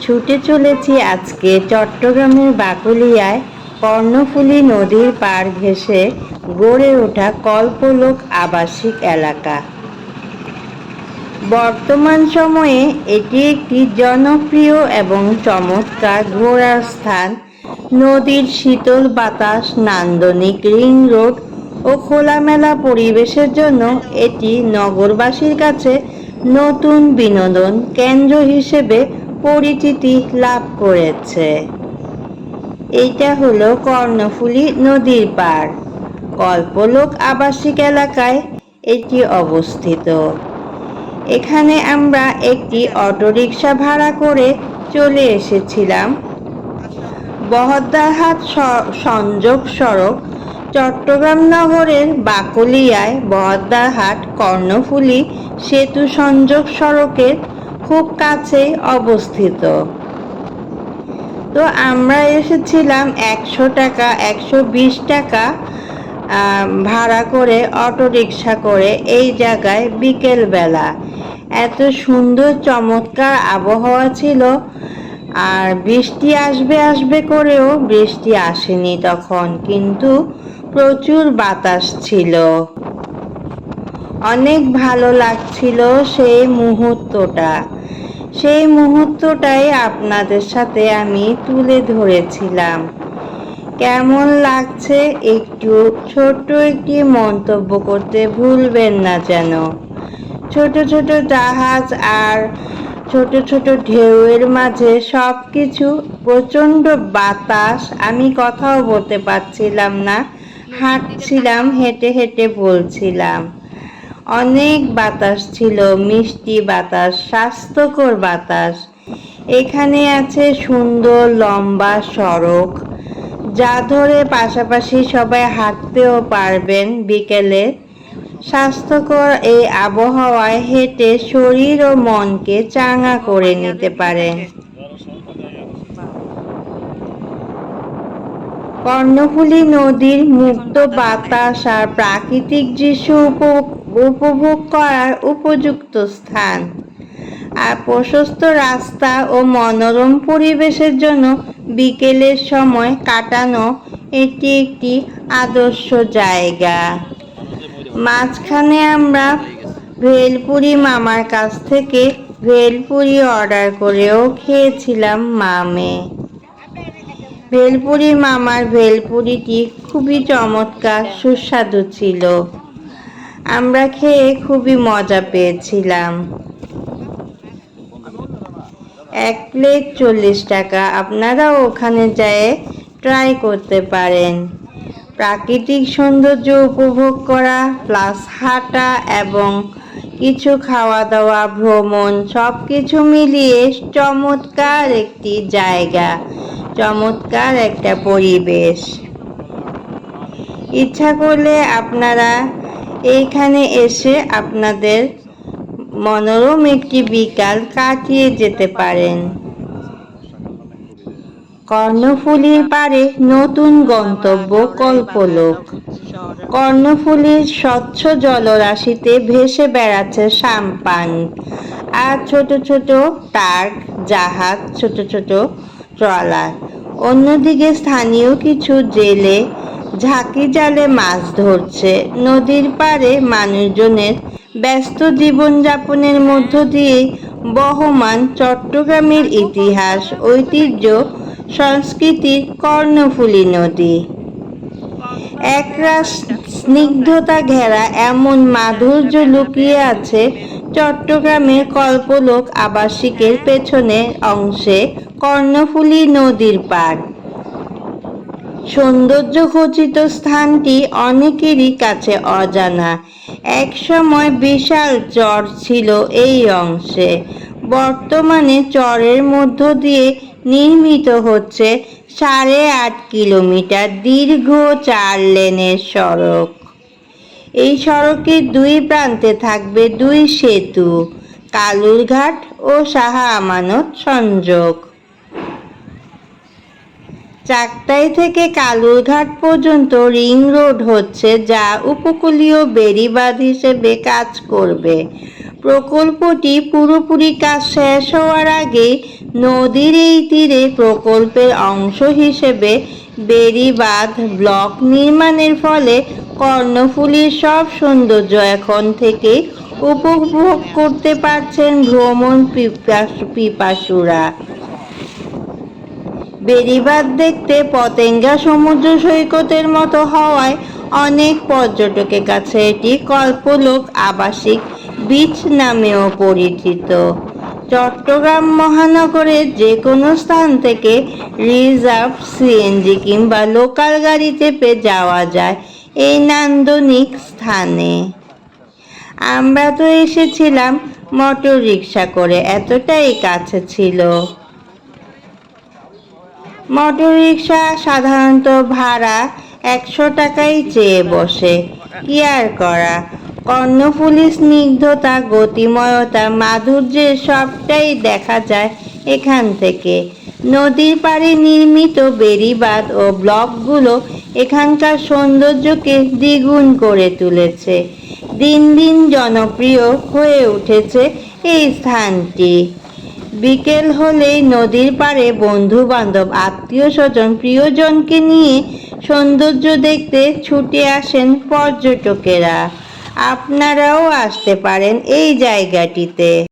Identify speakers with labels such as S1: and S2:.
S1: ছুটে চলেছি আজকে চট্টগ্রামের বাকলিয়ায় কর্ণফুলী নদীর পাড় ঘেঁষে গড়ে ওঠা কল্পলোক আবাসিক এলাকা। বর্তমান সময়ে এটি একটি জনপ্রিয় এবং চমৎকার ঘোরার স্থান। নদীর শীতল বাতাস, নান্দনিক রিং রোড ও খোলামেলা পরিবেশের জন্য এটি নগরবাসীর কাছে নতুন বিনোদন কেন্দ্র হিসেবে পরিচিতি লাভ করেছে। এইটা হলো কর্ণফুলী নদীর পাড়, কল্পলোক আবাসিক এলাকায় এটি অবস্থিত। এখানে আমরা একটি অটোরিকশা ভাড়া করে চলে এসেছিলাম। বহদ্দারহাট সংযোগ সড়ক চট্টগ্রাম নগরের বাকলিয়ায় বহদ্দারহাট কর্ণফুলী সেতু সংযোগ সড়কের খুব কাছেই অবস্থিত। তো আমরা এসেছিলাম 100 টাকা 120 টাকা ভাড়া করে অটোরিকশা করে এই জায়গায় বিকেলবেলা। এত সুন্দর চমৎকার আবহাওয়া ছিল, আর বৃষ্টি আসবে আসবে করেও বৃষ্টি আসেনি তখন, কিন্তু প্রচুর বাতাস ছিল। অনেক ভালো লাগছিল সেই মুহূর্তটাই আপনাদের সাথে আমি তুলে ধরেছিলাম। কেমন লাগছে একটু ছোট্ট একটি মন্তব্য করতে ভুলবেন না যেন। ছোট ছোট জাহাজ আর ছোট ছোট ঢেউয়ের মাঝে সব কিছু, প্রচণ্ড বাতাস, আমি কথাও বলতে পারছিলাম না, হাঁটছিলাম, হেঁটে হেঁটে বলছিলাম। অনেক বাতাস ছিল, মিষ্টি বাতাস, স্বাস্থ্যকর বাতাস। এখানে আছে সুন্দর লম্বা সড়ক, যা ধরে পাশাপাশি সবাই হাঁটতেও পারবেন। বিকেলে স্বাস্থ্যকর এই আবহাওয়ায় হেঁটে শরীর ও মনকে চাঙ্গা করে নিতে পারেন। কর্ণফুলী নদীর মুক্ত বাতাস আর প্রাকৃতিক দৃশ্য উপভোগ করার উপযুক্ত স্থান, আর প্রশস্ত রাস্তা ও মনোরম পরিবেশের জন্য বিকেলের সময় কাটানো এটি একটি আদর্শ জায়গা। মাঝখানে আমরা ভেলপুরি মামার কাছ থেকে ভেলপুরি অর্ডার করেও খেয়েছিলাম মামে। ভেলপুরি মামার ভেলপুরিটি খুবই চমৎকার সুস্বাদু ছিল। আমরা খেয়ে খুবই মজা পেয়েছিলাম। 1 প্লেট 40 টাকা। আপনারাও ওখানে যেয়ে ট্রাই করতে পারেন। প্রাকৃতিক সৌন্দর্য উপভোগ করা প্লাস হাঁটা এবং কিছু খাওয়া দাওয়া, ভ্রমণ, সব কিছু মিলিয়ে চমৎকার একটি জায়গা, চমৎকার একটা পরিবেশ। ইচ্ছা করলে আপনারা এইখানে এসে আপনাদের মনোরম একটি বিকাল কাটিয়ে যেতে পারেন। কর্ণফুলীর পাড়ে নতুন গন্তব্য কল্পলোক। কর্ণফুলীর স্বচ্ছ জলরাশিতে ভেসে বেড়াচ্ছে সাম্পান আর ছোট ছোট টার্ক জাহাজ, ছোট ছোট ট্রলার। অন্যদিকে স্থানীয় কিছু জেলে ঝাঁকি জালে মাছ ধরছে। নদীর পাড়ে মানুষজনের ব্যস্ত জীবনযাপনের মধ্য দিয়েই বহমান চট্টগ্রামের ইতিহাস, ঐতিহ্য, সংস্কৃতির কর্ণফুলী নদী। একরাশ স্নিগ্ধতা ঘেরা এমন মাধুর্য লুকিয়ে আছে চট্টগ্রামের কল্পলোক আবাসিকের পেছনের অংশে কর্ণফুলী নদীর পাড়। সৌন্দর্য খচিত স্থানটি অনেকেরই কাছে অজানা। একসময় বিশাল চর ছিল এই অংশে। বর্তমানে চরের মধ্য দিয়ে নির্মিত হচ্ছে 8.5 কিলোমিটার দীর্ঘ 4 লেনের সড়ক। এই সড়কের 2 প্রান্তে থাকবে 2 সেতু, কালুরঘাট ও শাহ আমানত সংযোগ। চাকতাই থেকে কালুরঘাট পর্যন্ত রিং রোড হচ্ছে, যা উপকূলীয় বেড়িবাঁধ হিসেবে কাজ করবে। প্রকল্পটি পুরোপুরি কাজ শেষ হওয়ার আগে নদীর এই তীরে প্রকল্পের অংশ হিসেবে বেড়িবাঁধ ব্লক নির্মাণের ফলে কর্ণফুলীর সব সৌন্দর্য এখন থেকে উপভোগ করতে পারছেন ভ্রমণ পিপাসুরা। বেড়িবাঁধ দেখতে পতেঙ্গা সমুদ্র সৈকতের মতো হওয়ায় অনেক পর্যটকের কাছে এটি কল্পলোক আবাসিক বিচ নামেও পরিচিত। চট্টগ্রাম মহানগরের যে কোনো স্থান থেকে রিজার্ভ, সিএনজি কিংবা লোকাল গাড়ি চেপে যাওয়া যায় এই নান্দনিক স্থানে। আমরা তো এসেছিলাম মোটর রিক্সা করে, এতটাই কাছে ছিল। মোটর রিক্সা সাধারণত ভাড়া 100 টাকাই চেয়ে বসে। কি আর করা, কর্ণফুলী স্নিগ্ধতা, গতিময়তা, মাধুর্যের সবটাই দেখা যায় এখান থেকে। নদীর পাড়ে নির্মিত বেড়িবাঁধ ও ব্লকগুলো এখানকার সৌন্দর্যকে দ্বিগুণ করে তুলেছে। দিন দিন জনপ্রিয় হয়ে উঠেছে এই স্থানটি। বিকেল হলেই নদীর পাড়ে বন্ধু বান্ধব, আত্মীয় স্বজন, প্রিয়জনকে নিয়ে সৌন্দর্য দেখতে ছুটে আসেন পর্যটকেরা। আপনারাও আসতে পারেন এই জায়গাটিতে।